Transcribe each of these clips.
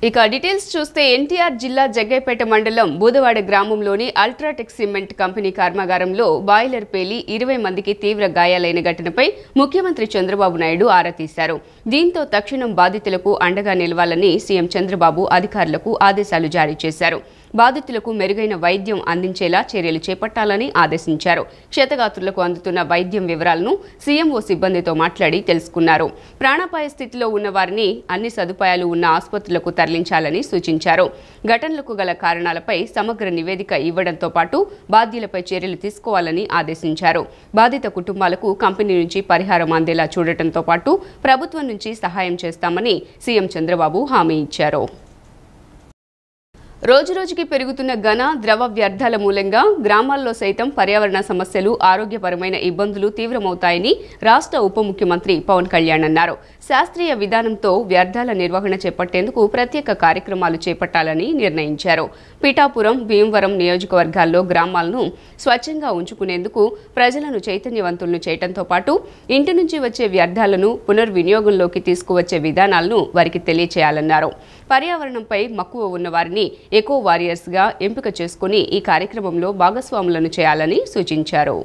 ఇక డీటెయిల్స్ చూస్తే ఎన్టీఆర్ జిల్లా జగ్గైపేట మండలం బూదవాడ గ్రామంలోని అల్ట్రాటెక్ సిమెంట్ కంపెనీ కర్మాగారంలో బాయిలర్ పేలి 20 మందికి తీవ్ర గాయాలైన ఘటనపై ముఖ్యమంత్రి చంద్రబాబు నాయుడు ఆరా తీశారు. దీంతో తక్షణం బాధితులకు అండగా నిలవాలని సీఎం చంద్రబాబు అధికారులకు ఆదేశాలు జారీ చేశారు. బాధితులకు మెరుగైన వైద్యం అందించేలా చర్యలు చేపట్టాలని ఆదేశించారు. క్షతగాత్రులకు అందుతున్న వైద్యం వివరాలను సీఎంఓ సిబ్బందితో మాట్లాడి తెలుసుకున్నారు. ప్రాణాపాయ స్థితిలో ఉన్న వారిని అన్ని సదుపాయాలు ఉన్న ఆసుపత్రులకు తరలించాలని సూచించారు. ఘటనలకు గల కారణాలపై సమగ్ర నివేదిక ఇవ్వడంతో పాటు బాధ్యులపై చర్యలు తీసుకోవాలని ఆదేశించారు. బాధిత కుటుంబాలకు కంపెనీ నుంచి పరిహారం అందేలా చూడటంతో పాటు ప్రభుత్వం నుంచి సహాయం చేస్తామని సీఎం చంద్రబాబు హామీ ఇచ్చారు. రోజురోజుకి పెరుగుతున్న ఘన ద్రవ వ్యర్థాల మూలంగా గ్రామాల్లో సైతం పర్యావరణ సమస్యలు, ఆరోగ్యపరమైన ఇబ్బందులు తీవ్రమవుతాయని రాష్ట్ర ఉప ముఖ్యమంత్రి పవన్ కళ్యాణ్ అన్నారు. శాస్త్రీయ విధానంతో వ్యర్థాల నిర్వహణ చేపట్టేందుకు ప్రత్యేక కార్యక్రమాలు చేపట్టాలని నిర్ణయించారు. పిఠాపురం, భీమవరం నియోజకవర్గాల్లో గ్రామాలను స్వచ్ఛంగా ఉంచుకునేందుకు ప్రజలను చైతన్యవంతులను చేయడంతో పాటు ఇంటి నుంచి వచ్చే వ్యర్థాలను పునర్వినియోగంలోకి తీసుకువచ్చే విధానాలను వారికి తెలియచేయాలన్నారు. పర్యావరణంపై మక్కువ ఉన్న వారిని ఎకో వారియర్స్ గా ఎంపిక చేసుకుని ఈ కార్యక్రమంలో భాగస్వాములను చేయాలని సూచించారు.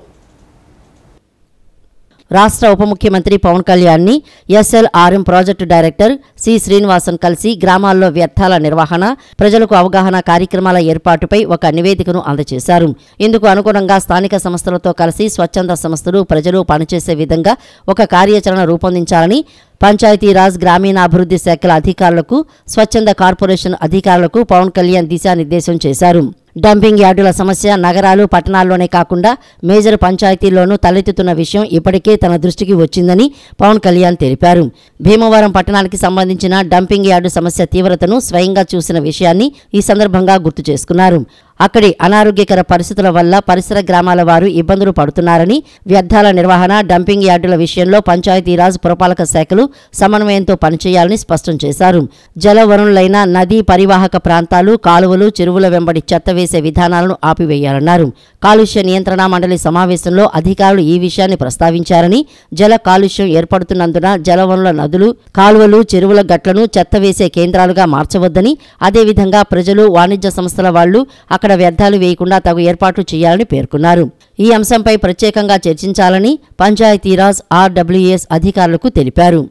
రాష్ట్ర ఉప ముఖ్యమంత్రి పవన్ కళ్యాణ్ ని ఎస్ఎల్ఆర్ఎం ప్రాజెక్టు డైరెక్టర్ సి శ్రీనివాసన్ కలిసి గ్రామాల్లో వ్యర్థాల నిర్వహణ, ప్రజలకు అవగాహన కార్యక్రమాల ఏర్పాటుపై ఒక నివేదికను అందజేశారు. ఇందుకు అనుగుణంగా స్థానిక సంస్థలతో కలిసి స్వచ్ఛంద సంస్థలు, ప్రజలు పనిచేసే విధంగా ఒక కార్యాచరణ రూపొందించాలని పంచాయతీరాజ్, గ్రామీణాభివృద్ధి శాఖల అధికారులకు, స్వచ్ఛంద కార్పొరేషన్ అధికారులకు పవన్ కళ్యాణ్ దిశానిర్దేశం చేశారు. డంపింగ్ యార్డుల సమస్య నగరాలు, పట్టణాల్లోనే కాకుండా మేజర్ పంచాయతీల్లోనూ తలెత్తుతున్న విషయం ఇప్పటికే తన దృష్టికి వచ్చిందని పవన్ కళ్యాణ్ తెలిపారు. భీమవరం పట్టణానికి సంబంధించిన డంపింగ్ యార్డు సమస్య తీవ్రతను స్వయంగా చూసిన విషయాన్ని ఈ సందర్భంగా గుర్తు చేసుకున్నారు. అక్కడి అనారోగ్యకర పరిస్థితుల వల్ల పరిసర గ్రామాల వారు ఇబ్బందులు పడుతున్నారని, వ్యర్థాల నిర్వహణ, డంపింగ్ యార్డుల విషయంలో పంచాయతీరాజ్, పురపాలక శాఖలు సమన్వయంతో పనిచేయాలని స్పష్టం చేశారు. జలవనరులైన నదీ పరివాహక ప్రాంతాలు, కాలువలు, చెరువుల వెంబడి చెత్త వేసే విధానాలను ఆపివేయాలన్నారు. కాలుష్య నియంత్రణ మండలి సమావేశంలో అధికారులు ఈ విషయాన్ని ప్రస్తావించారని, జల కాలుష్యం ఏర్పడుతున్నందున జలవనరుల నదులు, కాలువలు, చెరువుల గట్లను చెత్త వేసే కేంద్రాలుగా మార్చవద్దని, అదేవిధంగా ప్రజలు, వాణిజ్య సంస్థల వాళ్లు అక్కడ వ్యర్థాలు వేయకుండా తగు ఏర్పాట్లు చేయాలని పేర్కొన్నారు. ఈ అంశంపై ప్రత్యేకంగా చర్చించాలని పంచాయతీరాజ్, ఆర్డబ్ల్యూఎస్ అధికారులకు తెలిపారు.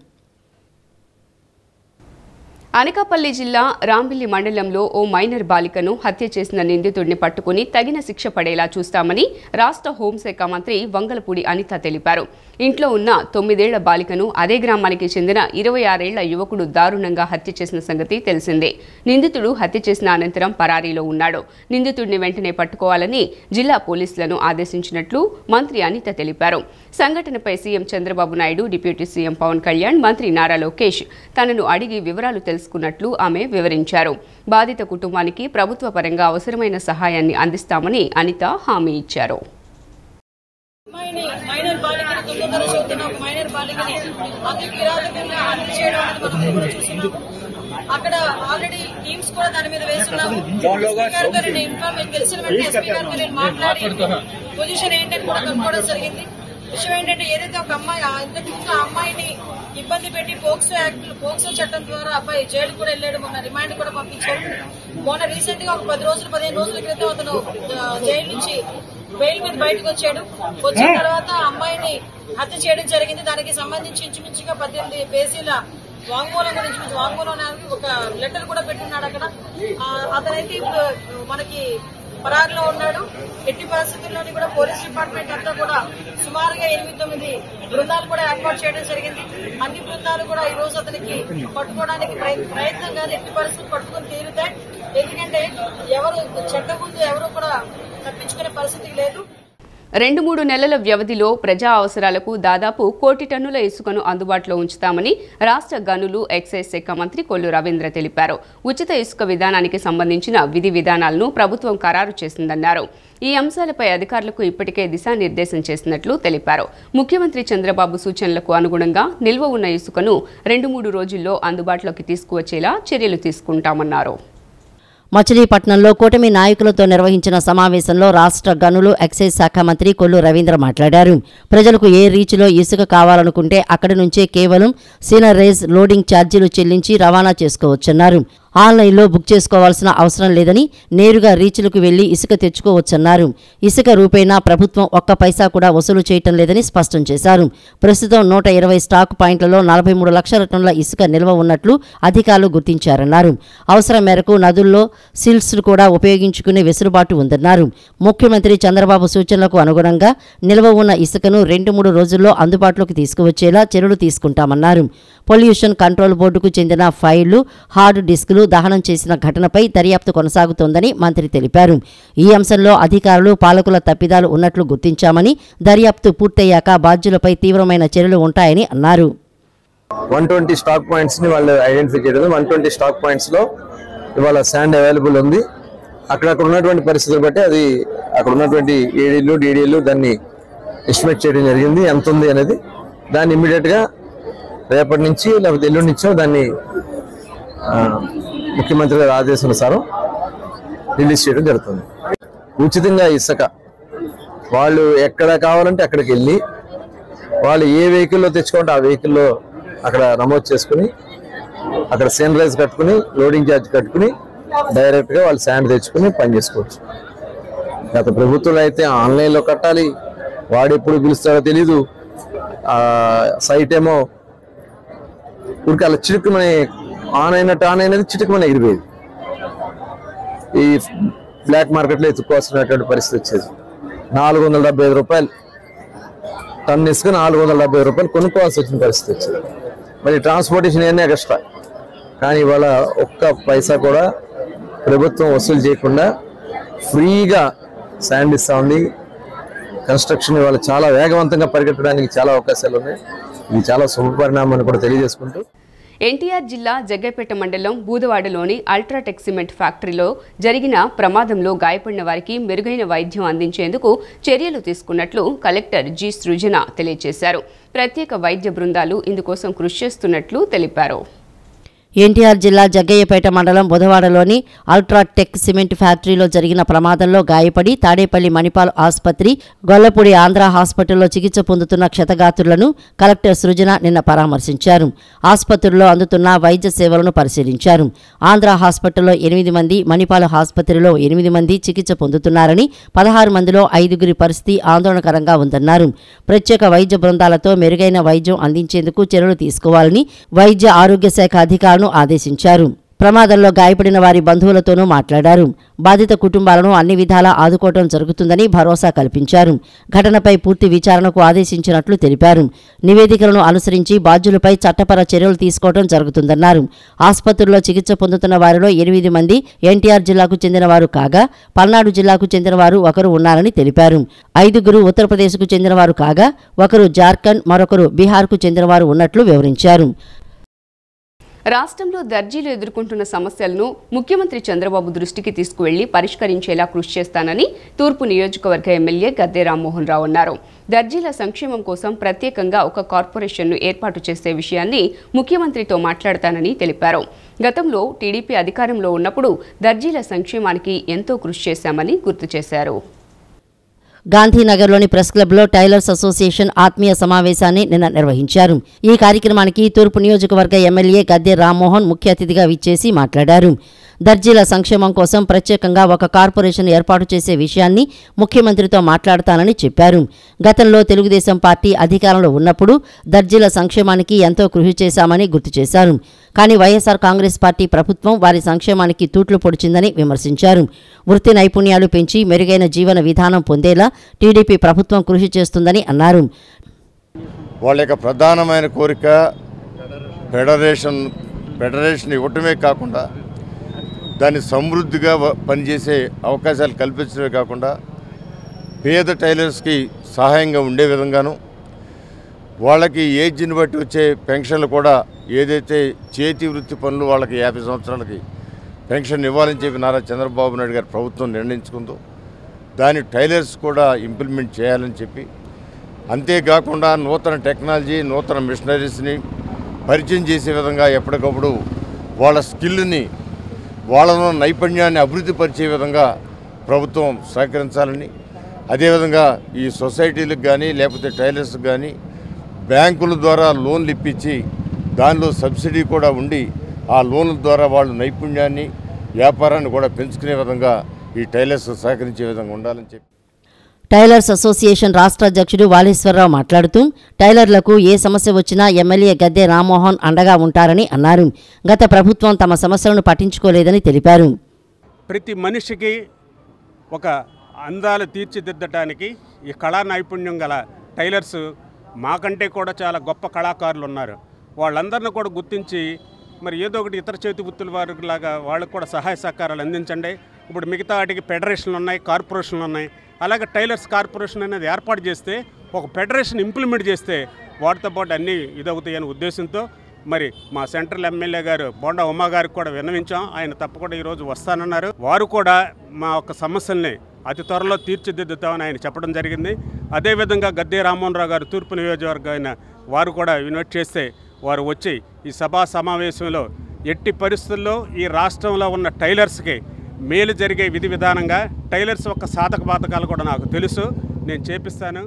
అనకాపల్లి జిల్లా రాంబిల్లి మండలంలో ఓ మైనర్ బాలికను హత్య చేసిన నిందితుడిని పట్టుకుని తగిన శిక్ష పడేలా చూస్తామని రాష్ట్ర హోంశాఖ మంత్రి వంగలపూడి అనిత తెలిపారు. ఇంట్లో ఉన్న 9 ఏళ్ల బాలికను అదే గ్రామానికి చెందిన 26 ఏళ్ల యువకుడు దారుణంగా హత్య చేసిన సంగతి తెలిసిందే. నిందితుడు హత్య చేసిన అనంతరం పరారీలో ఉన్నాడు. నిందితుడిని వెంటనే పట్టుకోవాలని జిల్లా పోలీసులను ఆదేశించినట్లు మంత్రి అనిత తెలిపారు. సంఘటనపై CM Chandrababu Naidu, deputy CM Pawan Kalyan, మంత్రి నారా లోకేష్ తనను అడిగి వివరాలు తెలుసుకున్నట్లు ఆమె వివరించారు. బాధిత కుటుంబానికి ప్రభుత్వ పరంగా అవసరమైన సహాయాన్ని అందిస్తామని అనిత హామీ ఇచ్చారు. అక్కడ ఆల్రెడీ టీమ్స్ కూడా దాని మీద వేస్తున్నాము. మాట్లాడి పొజిషన్ ఏంటని కూడా కనుక్కోవడం జరిగింది. విషయం ఏంటంటే ఏదైతే ఒక అమ్మాయి ఇంతకుముందు ఆ అమ్మాయిని ఇబ్బంది పెట్టి పోక్సో చట్టం ద్వారా అబ్బాయి జైలు కూడా వెళ్ళాడు. మొన్న రిమాండ్ కూడా పంపించాడు. మొన్న రీసెంట్ గా ఒక 10 రోజులు 15 రోజుల క్రితం అతను జైలు నుంచి బెయిల్ మీద బయటకు వచ్చాడు. వచ్చిన తర్వాత అమ్మాయిని హత్య చేయడం జరిగింది. దానికి సంబంధించి ఇంచుమించుగా 18 పేజీల వాంగ్మూలం గురించి వాంగ్మూలం ఒక లెటర్ కూడా పెట్టున్నాడు. అక్కడ అతనైతే ఇప్పుడు మనకి పరారులో ఉన్నాడు. ఎట్టి పరిస్థితుల్లోని కూడా పోలీస్ డిపార్ట్మెంట్ అంతా కూడా సుమారుగా 8-9 బృందాలు కూడా ఏర్పాటు చేయడం జరిగింది. అన్ని బృందాలు కూడా ఈ రోజు అతనికి పట్టుకోవడానికి ప్రయత్నం కాదు, ఎట్టి పరిస్థితులు పట్టుకుని తీరుతాయి. ఎందుకంటే ఎవరు చట్టం ముందు ఎవరు కూడా తప్పించుకునే పరిస్థితి లేదు. 2-3 నెలల వ్యవధిలో ప్రజా అవసరాలకు దాదాపు 1 కోటి టన్నుల ఇసుకను అందుబాటులో ఉంచుతామని రాష్ట్ర గనులు, ఎక్సైజ్ శాఖ మంత్రి కొల్లు రవీంద్ర తెలిపారు. ఉచిత ఇసుక విధానానికి సంబంధించిన విధి విధానాలను ప్రభుత్వం ఖరారు చేసిందన్నారు. ఈ అంశాలపై అధికారులకు ఇప్పటికే దిశానిర్దేశం చేసినట్లు తెలిపారు. ముఖ్యమంత్రి చంద్రబాబు సూచనలకు అనుగుణంగా నిల్వ ఉన్న ఇసుకను 2-3 రోజుల్లో అందుబాటులోకి తీసుకువచ్చేలా చర్యలు తీసుకుంటామన్నారు. మచిలీపట్నంలో కూటమి నాయకులతో నిర్వహించిన సమావేశంలో రాష్ట్ర గనులు, ఎక్సైజ్ శాఖ మంత్రి కొల్లు రవీంద్ర మాట్లాడారు. ప్రజలకు ఏ రీచ్లో ఇసుక కావాలనుకుంటే అక్కడి నుంచే కేవలం సీనరైజ్ లోడింగ్ ఛార్జీలు చెల్లించి రవాణా చేసుకోవచ్చన్నారు. ఆన్లైన్లో బుక్ చేసుకోవాల్సిన అవసరం లేదని నేరుగా రీచ్లకు వెళ్లి ఇసుక తెచ్చుకోవచ్చన్నారు. ఇసుక రూపేణా ప్రభుత్వం ఒక్క పైసా కూడా వసూలు చేయటం లేదని స్పష్టం చేశారు. ప్రస్తుతం 120 స్టాక్ పాయింట్లలో 43 లక్షల టన్నుల ఇసుక నిల్వ ఉన్నట్లు అధికారులు గుర్తించారన్నారు. అవసరం మేరకు నదుల్లో సిల్స్ కూడా ఉపయోగించుకునే వెసులుబాటు ఉందన్నారు. ముఖ్యమంత్రి చంద్రబాబు సూచనలకు అనుగుణంగా నిల్వ ఉన్న ఇసుకను 2-3 రోజుల్లో అందుబాటులోకి తీసుకువచ్చేలా చర్యలు తీసుకుంటామన్నారు. పొల్యూషన్ కంట్రోల్ బోర్డుకు చెందిన ఫైళ్లు, హార్డ్ డిస్కులు దహనం చేసిన ఘటనపై దర్యాప్తు కొనసాగుతోందని మంత్రి తెలిపారు. ఈ అంశంలో అధికారులు, పాలకుల తప్పిదాలు ఉన్నట్లు గుర్తించామని, దర్యాప్తు పూర్తయ్యాక బాధ్యులపై తీవ్రమైన చర్యలు ఉంటాయని అన్నారు. 120 స్టాక్ పాయింట్స్ ని వాళ్ళు ఐడెంటిఫై చేయడం. 120 స్టాక్ పాయింట్స్ లో ఇవాళ శాండ్ అవైలబుల్ ఉంది. అక్కడ ఉన్నటువంటి పరిస్థితులు బట్టి అది అక్కడ ఉన్నటువంటి ఏడీలు, డీడీలు దాన్ని ఎస్టిమేట్ చేయడం జరిగింది. ఎంత ఉంది అనేది దాన్ని ఇమ్మీడియట్ గా రేపటి నుంచి లేకపోతే ఎల్లుండి నుంచో దాన్ని ముఖ్యమంత్రి గారి ఆదేశానుసారం రిలీజ్ చేయడం జరుగుతుంది. ఉచితంగా ఇసుక వాళ్ళు ఎక్కడ కావాలంటే అక్కడికి వెళ్ళి వాళ్ళు ఏ వెహికల్లో తెచ్చుకుంటే ఆ వెహికల్లో అక్కడ నమోదు చేసుకుని అక్కడ సీనరైజ్ కట్టుకుని లోడింగ్ ఛార్జ్ కట్టుకుని డైరెక్ట్గా వాళ్ళు శాండ్ తెచ్చుకుని పని చేసుకోవచ్చు. గత ప్రభుత్వంలో అయితే ఆన్లైన్లో కట్టాలి, వాడు ఎప్పుడు పిలుస్తాడో తెలీదు. సైట్ ఏమో ఉడికి అలా చిటుకుమని ఆన్ అయినది చిటుకుమని ఎగిరిపోయేది. ఈ బ్లాక్ మార్కెట్లో ఎత్తుకోవాల్సినటువంటి పరిస్థితి వచ్చేది. 475 రూపాయలు టన్ ఇసుక 470 రూపాయలు కొనుక్కోవాల్సి వచ్చిన పరిస్థితి వచ్చేది. మరి ట్రాన్స్పోర్టేషన్ అన్నీ ఎక్స్ట్రా. కానీ ఇవాళ ఒక్క పైసా కూడా ప్రభుత్వం వసూలు చేయకుండా ఫ్రీగా శాండ్ ఇస్తా ఉంది. కన్స్ట్రక్షన్ ఇవాళ చాలా వేగవంతంగా పరిగెత్తడానికి చాలా అవకాశాలు ఉన్నాయి. ఇది చాలా శుభపరిణామం అని కూడా తెలియజేసుకుంటూ ఎన్టీఆర్ జిల్లా జగ్గైపేట మండలం బూదవాడలోని అల్ట్రాటెక్ సిమెంట్ ఫ్యాక్టరీలో జరిగిన ప్రమాదంలో గాయపడిన వారికి మెరుగైన వైద్యం అందించేందుకు చర్యలు తీసుకున్నట్లు కలెక్టర్ జి సృజన తెలియజేశారు. ప్రత్యేక వైద్య బృందాలు ఇందుకోసం కృషి చేస్తున్నట్లు తెలిపారు. ఎన్టీఆర్ జిల్లా జగ్గయ్యపేట మండలం బుధవాడలోని అల్ట్రాటెక్ సిమెంట్ ఫ్యాక్టరీలో జరిగిన ప్రమాదంలో గాయపడి తాడేపల్లి మణిపాల్ ఆసుపత్రి, గొల్లపూడి ఆంధ్ర హాస్పిటల్లో చికిత్స పొందుతున్న క్షతగాత్రులను కలెక్టర్ సృజన నిన్న పరామర్శించారు. ఆసుపత్రిలో అందుతున్న వైద్య సేవలను పరిశీలించారు. ఆంధ్ర హాస్పిటల్లో 8 మంది, మణిపాల్ ఆసుపత్రిలో 8 మంది చికిత్స పొందుతున్నారని, 16 మందిలో 5గురి పరిస్థితి ఆందోళనకరంగా ఉందన్నారు. ప్రత్యేక వైద్య బృందాలతో మెరుగైన వైద్యం అందించేందుకు చర్యలు తీసుకోవాలని వైద్య ఆరోగ్య శాఖ అధికారులు ఆదేశించారు. ప్రమాదంలో గాయపడిన వారి బంధువులతోనూ మాట్లాడారు. బాధిత కుటుంబాలను అన్ని విధాలా ఆదుకోవడం జరుగుతుందని భరోసా కల్పించారు. ఘటనపై పూర్తి విచారణకు ఆదేశించినట్లు తెలిపారు. నివేదికలను అనుసరించి బాధ్యులపై చట్టపర చర్యలు తీసుకోవడం జరుగుతుందన్నారు. ఆసుపత్రిలో చికిత్స పొందుతున్న వారిలో 8 మంది ఎన్టీఆర్ జిల్లాకు చెందిన వారు కాగా, పల్నాడు జిల్లాకు చెందిన వారు ఒకరు ఉన్నారని తెలిపారు. 5గురు ఉత్తరప్రదేశ్కు చెందిన వారు కాగా, ఒకరు జార్ఖండ్, మరొకరు బీహార్కు చెందిన వారు ఉన్నట్లు వివరించారు. రాష్ట్రంలో దర్జీలు ఎదుర్కొంటున్న సమస్యలను ముఖ్యమంత్రి చంద్రబాబు దృష్టికి తీసుకువెళ్లి పరిష్కరించేలా కృషి చేస్తానని తూర్పు నియోజకవర్గ ఎమ్మెల్యే గద్దె రామ్మోహన్ రావు అన్నారు. దర్జీల సంక్షేమం కోసం ప్రత్యేకంగా ఒక కార్పొరేషన్ను ఏర్పాటు చేసే విషయాన్ని ముఖ్యమంత్రితో మాట్లాడతానని తెలిపారు. గతంలో టీడీపీ అధికారంలో ఉన్నప్పుడు దర్జీల సంక్షేమానికి ఎంతో కృషి చేశామని గుర్తు చేశారు. గాంధీనగర్లోని ప్రెస్ క్లబ్లో టైలర్స్ అసోసియేషన్ ఆత్మీయ సమావేశాన్ని నిన్న నిర్వహించారు. ఈ కార్యక్రమానికి తూర్పు నియోజకవర్గ ఎమ్మెల్యే గద్దె రామ్మోహన్ ముఖ్య అతిథిగా విచ్చేసి మాట్లాడారు. దర్జీల సంక్షేమం కోసం ప్రత్యేకంగా ఒక కార్పొరేషన్ ఏర్పాటు చేసే విషయాన్ని ముఖ్యమంత్రితో మాట్లాడతానని చెప్పారు. గతంలో తెలుగుదేశం పార్టీ అధికారంలో ఉన్నప్పుడు దర్జీల సంక్షేమానికి ఎంతో కృషి చేశామని గుర్తు చేశారు. కానీ వైఎస్ఆర్ కాంగ్రెస్ పార్టీ ప్రభుత్వం వారి సంక్షేమానికి తూట్లు పొడిచిందని విమర్శించారు. వృత్తి నైపుణ్యాలు పెంచి మెరుగైన జీవన విధానం పొందేలా టీడీపీ ప్రభుత్వం కృషి చేస్తుందని అన్నారు. వాళ్ళ యొక్క ప్రధానమైన కోరిక ఫెడరేషన్ ఇవ్వటమే కాకుండా దాన్ని సమృద్ధిగా పనిచేసే అవకాశాలు కల్పించడమే కాకుండా పేద టైలర్స్కి సహాయంగా ఉండే విధంగాను, వాళ్ళకి ఏజ్ని బట్టి వచ్చే పెన్షన్లు కూడా ఏదైతే చేతి వృత్తి పనులు వాళ్ళకి 50 సంవత్సరాలకి పెన్షన్ ఇవ్వాలని చెప్పి నారా చంద్రబాబు నాయుడు గారి ప్రభుత్వం నిర్ణయించుకుందో దాన్ని టైలర్స్ కూడా ఇంప్లిమెంట్ చేయాలని చెప్పి, అంతేకాకుండా నూతన టెక్నాలజీ, నూతన మిషనరీస్ని పరిచయం చేసే విధంగా ఎప్పటికప్పుడు వాళ్ళ స్కిల్ని, వాళ్ళలో నైపుణ్యాన్ని అభివృద్ధి పరిచే విధంగా ప్రభుత్వం సహకరించాలని, అదేవిధంగా ఈ సొసైటీలకు కానీ లేకపోతే టైలర్స్కి కానీ బ్యాంకుల ద్వారా లోన్లు ఇప్పించి దానిలో సబ్సిడీ కూడా ఉండి ఆ లోన్ల ద్వారా వాళ్ళు నైపుణ్యాన్ని వ్యాపారాన్ని కూడా పెంచుకునే విధంగా ఈ టైలర్స్ సహకరించే విధంగా ఉండాలని చెప్పి టైలర్స్ అసోసియేషన్ రాష్ట్ర అధ్యక్షుడు వాలేశ్వరరావు మాట్లాడుతూ టైలర్లకు ఏ సమస్య వచ్చినా ఎమ్మెల్యే గద్దె రామ్మోహన్ అండగా ఉంటారని అన్నారు. గత ప్రభుత్వం తమ సమస్యలను పట్టించుకోలేదని తెలిపారు. ప్రతి మనిషికి ఒక అందాలు తీర్చిదిద్దటానికి ఈ కళా నైపుణ్యం గల టైలర్స్ మాకంటే కూడా చాలా గొప్ప కళాకారులు ఉన్నారు. వాళ్ళందరినీ కూడా గుర్తించి మరి ఏదో ఒకటి ఇతర చేతి వృత్తుల వారిలాగా వాళ్ళకు కూడా సహాయ సహకారాలు అందించండి. ఇప్పుడు మిగతా వాటికి ఫెడరేషన్లు ఉన్నాయి, కార్పొరేషన్లు ఉన్నాయి. అలాగే టైలర్స్ కార్పొరేషన్ అనేది ఏర్పాటు చేస్తే ఒక ఫెడరేషన్ ఇంప్లిమెంట్ చేస్తే వాటితో పాటు అన్నీ ఇదవుతాయనే ఉద్దేశంతో మరి మా సెంట్రల్ ఎమ్మెల్యే గారు బోండా ఉమా గారికి కూడా విన్నవించాం. ఆయన తప్పకుండా ఈరోజు వస్తానన్నారు. వారు కూడా మా యొక్క సమస్యల్ని అతి త్వరలో తీర్చిదిద్దుతామని ఆయన చెప్పడం జరిగింది. అదేవిధంగా గద్దె రామ్మోహన్ రావు గారు తూర్పు నియోజకవర్గం అయిన వారు కూడా ఇన్వైట్ చేస్తే వారు వచ్చి ఈ సభా సమావేశంలో ఎట్టి పరిస్థితుల్లో ఈ రాష్ట్రంలో ఉన్న టైలర్స్కి మేలు జరిగే విధి విధానంగా టైలర్స్ యొక్క సాధక బాధకాలు కూడా నాకు తెలుసు, నేను చేపిస్తాను.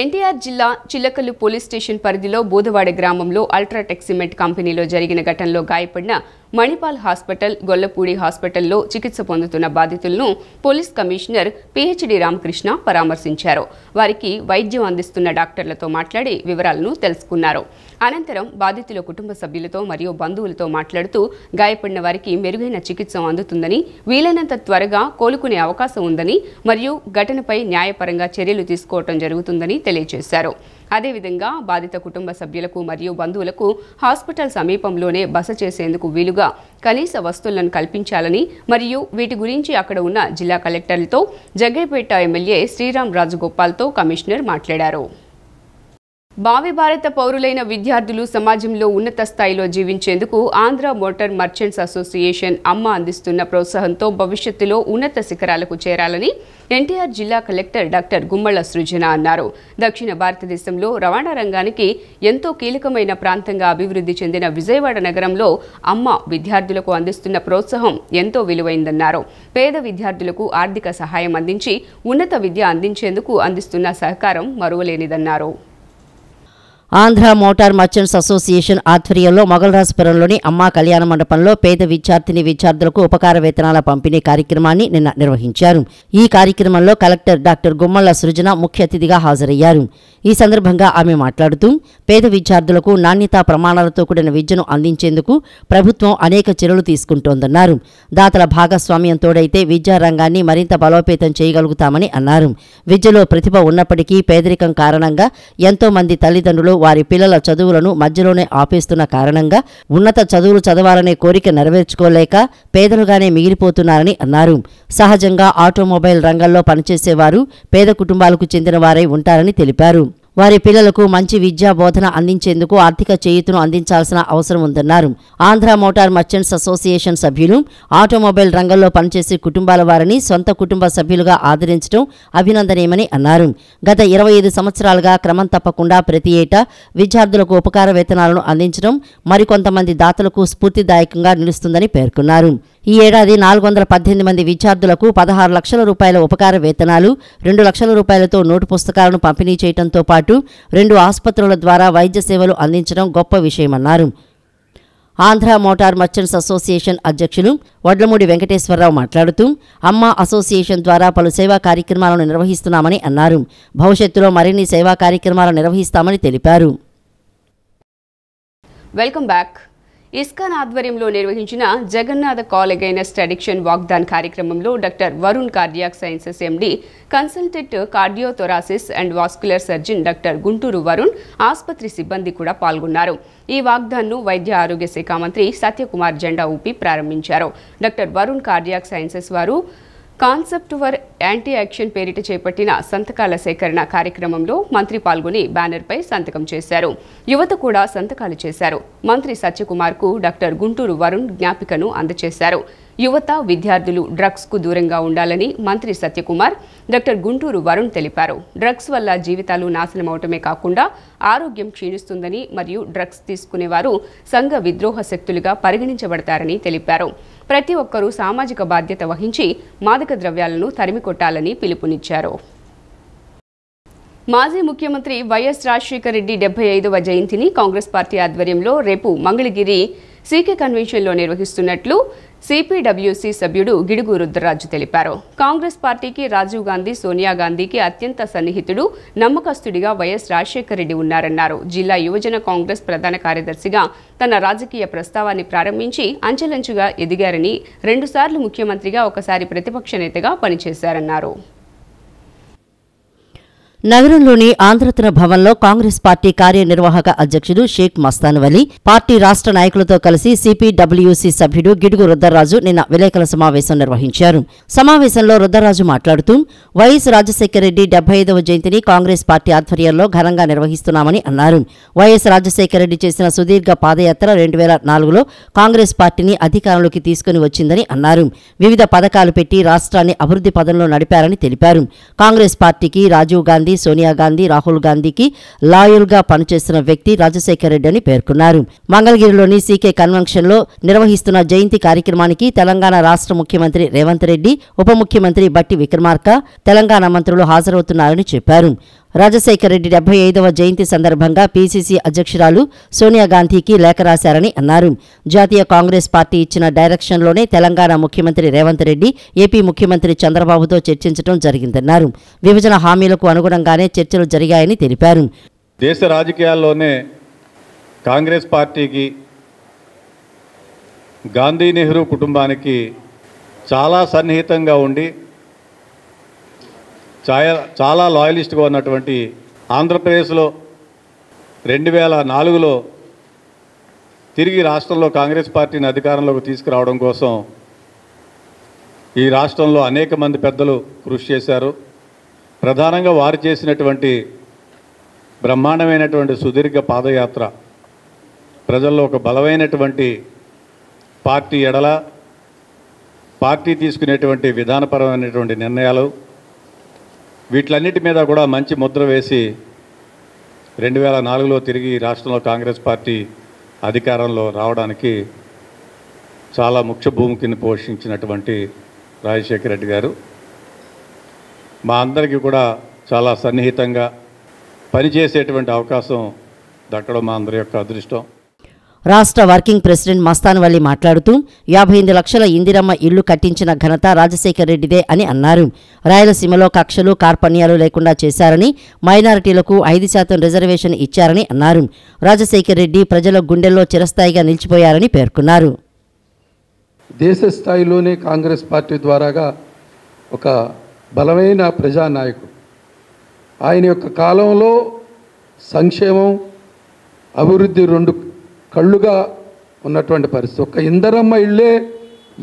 ఎన్టీఆర్ జిల్లా చిల్లకల్లు పోలీస్ స్టేషన్ పరిధిలో బూదవాడ గ్రామంలో అల్ట్రాటెక్ సిమెంట్ కంపెనీలో జరిగిన ఘటనలో గాయపడిన మణిపాల్ హాస్పిటల్, గొల్లపూడి హాస్పిటల్లో చికిత్స పొందుతున్న బాధితులను పోలీస్ కమిషనర్ పిహెచ్డి రామకృష్ణ పరామర్శించారు. వారికి వైద్యం అందిస్తున్న డాక్టర్లతో మాట్లాడి వివరాలను తెలుసుకున్నారు. అనంతరం బాధితుల కుటుంబ సభ్యులతో మరియు బంధువులతో మాట్లాడుతూ గాయపడిన వారికి మెరుగైన చికిత్స అందుతుందని, వీలైనంత త్వరగా కోలుకునే అవకాశం ఉందని మరియు ఘటనపై న్యాయపరంగా చర్యలు తీసుకోవడం జరుగుతుందని తెలియజేశారు. అదేవిధంగా బాధిత కుటుంబ సభ్యులకు మరియు బంధువులకు హాస్పిటల్ సమీపంలోనే బస చేసేందుకు వీలుగా కనీస వస్తువులను కల్పించాలని మరియు వీటి గురించి అక్కడ ఉన్న జిల్లా కలెక్టర్లతో జగ్గైపేట ఎమ్మెల్యే శ్రీరామ్ రాజగోపాల్తో కమిషనర్ మాట్లాడారు. భావి భారత పౌరులైన విద్యార్థులు సమాజంలో ఉన్నత స్థాయిలో జీవించేందుకు ఆంధ్ర మోటార్ మర్చెంట్స్ అసోసియేషన్ అమ్మ అందిస్తున్న ప్రోత్సాహంతో భవిష్యత్తులో ఉన్నత శిఖరాలకు చేరాలని ఎన్టీఆర్ జిల్లా కలెక్టర్ డాక్టర్ గుమ్మళ్ల సృజన అన్నారు. దక్షిణ భారతదేశంలో రవాణా రంగానికి ఎంతో కీలకమైన ప్రాంతంగా అభివృద్ధి చెందిన విజయవాడ నగరంలో అమ్మ విద్యార్థులకు అందిస్తున్న ప్రోత్సాహం ఎంతో విలువైందన్నారు. పేద విద్యార్థులకు ఆర్థిక సహాయం అందించి ఉన్నత విద్య అందించేందుకు అందిస్తున్న సహకారం మరువలేనిదన్నారు. ఆంధ్ర మోటార్ మర్చెంట్స్ అసోసియేషన్ ఆధ్వర్యంలో మొగల్రాజపురంలోని అమ్మా కళ్యాణ మండపంలో పేద విద్యార్థులకు ఉపకార వేతనాల పంపిణీ కార్యక్రమాన్ని నిన్న నిర్వహించారు. ఈ కార్యక్రమంలో కలెక్టర్ డాక్టర్ గుమ్మళ్ల సృజన ముఖ్య అతిథిగా హాజరయ్యారు. ఈ సందర్భంగా ఆమె మాట్లాడుతూ పేద విద్యార్థులకు నాణ్యతా ప్రమాణాలతో కూడిన విద్యను అందించేందుకు ప్రభుత్వం అనేక చర్యలు తీసుకుంటోందన్నారు. దాతల భాగస్వామ్యం తోడైతే విద్యారంగాన్ని మరింత బలోపేతం చేయగలుగుతామని అన్నారు. విద్యలో ప్రతిభ ఉన్నప్పటికీ పేదరికం కారణంగా ఎంతో మంది తల్లిదండ్రులు వారి పిల్లల చదువులను మధ్యలోనే ఆపేస్తున్న కారణంగా ఉన్నత చదువులు చదవాలనే కోరిక నెరవేర్చుకోలేక పేదలుగానే మిగిలిపోతున్నారని అన్నారు. సహజంగా ఆటోమొబైల్ రంగంలో పనిచేసేవారు పేద కుటుంబాలకు చెందిన వారై ఉంటారని తెలిపారు. వారి పిల్లలకు మంచి విద్యా బోధన అందించేందుకు ఆర్థిక చేయూతను అందించాల్సిన అవసరం ఉందన్నారు. ఆంధ్ర మోటార్ మర్చెంట్స్ అసోసియేషన్ సభ్యులు ఆటోమొబైల్ రంగంలో పనిచేసే కుటుంబాల వారిని సొంత కుటుంబ సభ్యులుగా ఆదరించడం అభినందనీయమని అన్నారు. గత 25 సంవత్సరాలుగా క్రమం తప్పకుండా ప్రతి ఏటా విద్యార్థులకు ఉపకార వేతనాలను అందించడం మరికొంతమంది దాతలకు స్ఫూర్తిదాయకంగా నిలుస్తుందని పేర్కొన్నారు. ఈ ఏడాది 418 మంది విద్యార్థులకు 16 లక్షల రూపాయల ఉపకార వేతనాలు, 2 లక్షల రూపాయలతో నోటు పుస్తకాలను పంపిణీ చేయడంతో పాటు 2 ఆసుపత్రుల ద్వారా వైద్య సేవలు అందించడం గొప్ప విషయమన్నారు. ఆంధ్ర మోటార్ మర్చెంట్స్ అసోసియేషన్ అధ్యక్షులు వడ్లమూడి వెంకటేశ్వరరావు మాట్లాడుతూ అమ్మ అసోసియేషన్ ద్వారా పలు సేవా కార్యక్రమాలను నిర్వహిస్తున్నామని అన్నారు. భవిష్యత్తులో మరిన్ని సేవా కార్యక్రమాలు నిర్వహిస్తామని తెలిపారు. Welcome back. ఇస్కాన్ ఆధ్వర్యంలో నిర్వహించిన జగన్నాథ కాలగైనస్ట్ అడిక్షన్ వాగ్దాన్ కార్యక్రమంలో doctor Varun cardiac sciences MD, consultant cardiothoracic and vascular surgeon doctor Guntur Varun, ఆసుపత్రి సిబ్బంది కూడా పాల్గొన్నారు. ఈ వాగ్దాన్ను వైద్య ఆరోగ్య శాఖ మంత్రి సత్యకుమార్ జెండా ఊపి ప్రారంభించారు. డాక్టర్ వరుణ్ కార్డియాక్ సైన్సెస్ వారు కాన్సెప్ట్ ఫర్ యాంటీ యాక్షన్ పేరిట చేపట్టిన సంతకాల సేకరణ కార్యక్రమంలో మంత్రి పాల్గొని బ్యానర్పై సంతకం చేశారు. యువత కూడా సంతకాలు చేశారు. మంత్రి సత్యకుమార్కు డాక్టర్ గుంటూరు వరుణ్ జ్ఞాపికను అందజేశారు. యువత, విద్యార్థులు డ్రగ్స్కు దూరంగా ఉండాలని మంత్రి సత్యకుమార్, డాక్టర్ గుంటూరు వరుణ్ తెలిపారు. డ్రగ్స్ వల్ల జీవితాలు నాశనమవటమే కాకుండా ఆరోగ్యం క్షీణిస్తుందని మరియు డ్రగ్స్ తీసుకునేవారు సంఘ విద్రోహ శక్తులుగా పరిగణించబడతారని తెలిపారు. ప్రతి ఒక్కరూ సామాజిక బాధ్యత వహించి మాదక ద్రవ్యాలను తరిమికొట్టాలని పిలుపునిచ్చారు. మాజీ ముఖ్యమంత్రి వైఎస్ రాజశేఖర రెడ్డి 75వ జయంతిని కాంగ్రెస్ పార్టీ ఆధ్వర్యంలో రేపు మంగళగిరి సీకే కన్వెన్షన్లో నిర్వహిస్తున్నట్లు సిపిడబ్ల్యూసి సభ్యుడు గిడుగు రుద్రరాజు తెలిపారు. కాంగ్రెస్ పార్టీకి రాజీవ్ గాంధీ, సోనియా గాంధీకి అత్యంత సన్నిహితుడు, నమ్మకస్తుడిగా వైఎస్ రాజశేఖర రెడ్డి ఉన్నారన్నారు. జిల్లా యువజన కాంగ్రెస్ ప్రధాన కార్యదర్శిగా తన రాజకీయ ప్రస్తావాన్ని ప్రారంభించి అంచెలంచుగా ఎదిగారని, 2 సార్లు ముఖ్యమంత్రిగా, ఒకసారి ప్రతిపక్ష నేతగా పనిచేశారన్నారు. నగరంలోని ఆంధ్రరత్న భవన్లో కాంగ్రెస్ పార్టీ కార్యనిర్వాహక అధ్యక్షుడు షేక్ మస్తాన్ వలీ, పార్టీ రాష్ట్ర నాయకులతో కలిసి సిపిడబ్ల్యూసి సభ్యుడు గిడుగు రుద్రరాజు నిన్న విలేకరుల సమావేశం నిర్వహించారు. సమావేశంలో రుద్రరాజు మాట్లాడుతూ వైఎస్ రాజశేఖర రెడ్డి 75వ జయంతిని కాంగ్రెస్ పార్టీ ఆధ్వర్యంలో ఘనంగా నిర్వహిస్తున్నామని అన్నారు. వైఎస్ రాజశేఖర రెడ్డి చేసిన సుదీర్ఘ పాదయాత్ర 2004లో కాంగ్రెస్ పార్టీని అధికారంలోకి తీసుకుని వచ్చిందని అన్నారు. వివిధ పథకాలు పెట్టి రాష్ట్రాన్ని అభివృద్ధి పదంలో నడిపారని తెలిపారు. కాంగ్రెస్ పార్టీకి రాజీవ్ గాంధీ, సోనియా గాంధీ, రాహుల్ గాంధీకి లాయల్గా పనిచేస్తున్న వ్యక్తి రాజశేఖర రెడ్డి అని పేర్కొన్నారు. మంగళగిరిలోని సీకే కన్వెన్షన్లో నిర్వహిస్తున్న జయంతి కార్యక్రమానికి తెలంగాణ రాష్ట్ర ముఖ్యమంత్రి రేవంత్ రెడ్డి, ఉప ముఖ్యమంత్రి బట్టి విక్రమార్క, తెలంగాణ మంత్రులు హాజరవుతున్నారని చెప్పారు. రాజశేఖర రెడ్డి 75వ జయంతి సందర్భంగా పీసీసీ అధ్యక్షురాలు సోనియా గాంధీకి లేఖ రాశారని అన్నారు. జాతీయ కాంగ్రెస్ పార్టీ ఇచ్చిన డైరెక్షన్లోనే తెలంగాణ ముఖ్యమంత్రి రేవంత్ రెడ్డి ఏపీ ముఖ్యమంత్రి చంద్రబాబుతో చర్చించడం జరిగిందన్నారు. విభజన హామీలకు అనుగుణంగానే చర్చలు జరిగాయని తెలిపారు. దేశ రాజకీయాల్లోనే కాంగ్రెస్ పార్టీకి, గాంధీ నెహ్రూ కుటుంబానికి చాలా సన్నిహితంగా ఉండి చాలా లాయలిస్ట్గా ఉన్నటువంటి ఆంధ్రప్రదేశ్లో 2004లో తిరిగి రాష్ట్రంలో కాంగ్రెస్ పార్టీని అధికారంలోకి తీసుకురావడం కోసం ఈ రాష్ట్రంలో అనేక మంది పెద్దలు కృషి చేశారు. ప్రధానంగా వారు చేసినటువంటి బ్రహ్మాండమైనటువంటి సుదీర్ఘ పాదయాత్ర ప్రజల్లో ఒక బలమైనటువంటి పార్టీ ఎడల, పార్టీ తీసుకునేటువంటి విధానపరమైనటువంటి నిర్ణయాలు, వీటిలన్నిటి మీద కూడా మంచి ముద్ర వేసి 2004లో తిరిగి రాష్ట్రంలో కాంగ్రెస్ పార్టీ అధికారంలో రావడానికి చాలా ముఖ్య భూమికని పోషించినటువంటి రాజశేఖర రెడ్డి గారు మా అందరికీ కూడా చాలా సన్నిహితంగా పనిచేసేటువంటి అవకాశం దక్కడం మా అందరి యొక్క అదృష్టం. రాష్ట్ర వర్కింగ్ ప్రెసిడెంట్ మస్తాన్ వలీ మాట్లాడుతూ 58 లక్షల ఇందిరమ్మ ఇళ్లు కట్టించిన ఘనత రాజశేఖర రెడ్డిదే అని అన్నారు. రాయలసీమలో కక్షలు, కార్పణ్యాలు లేకుండా చేశారని, మైనారిటీలకు 5% రిజర్వేషన్ ఇచ్చారని అన్నారు. రాజశేఖర రెడ్డి ప్రజల గుండెల్లో చిరస్థాయిగా నిలిచిపోయారని పేర్కొన్నారు. దేశ స్థాయిలోనే కాంగ్రెస్ పార్టీ ద్వారాగా ఒక బలమైన ప్రజానాయకుడు. ఆయన యొక్క కాలంలో సంక్షేమం, అభివృద్ధి 2 కళ్ళుగా ఉన్నటువంటి పరిస్థితి. ఒక ఇందరమ్మ ఇళ్ళే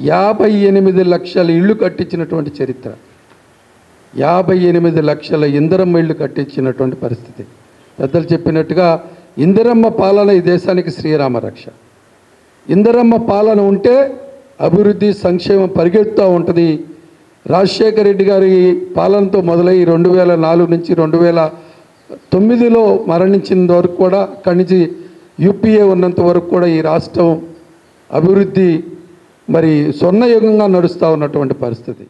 58 లక్షల ఇళ్ళు కట్టించినటువంటి చరిత్ర. 58 లక్షల ఇందరమ్మ ఇళ్ళు కట్టించినటువంటి పరిస్థితి. పెద్దలు చెప్పినట్టుగా ఇందరమ్మ పాలన ఈ దేశానికి శ్రీరామ రక్ష. ఇందరమ్మ పాలన ఉంటే అభివృద్ధి, సంక్షేమం పరిగెత్తుతూ ఉంటుంది. రాజశేఖర రెడ్డి గారి పాలనతో మొదలై 2004 నుంచి 2009లో మరణించిన వరకు కూడా, అక్కడి నుంచి యూపీఏ ఉన్నంత వరకు కూడా ఈ రాష్ట్రం అభివృద్ధి మరి స్వర్ణయుగంగా నడుస్తూ ఉన్నటువంటి పరిస్థితి.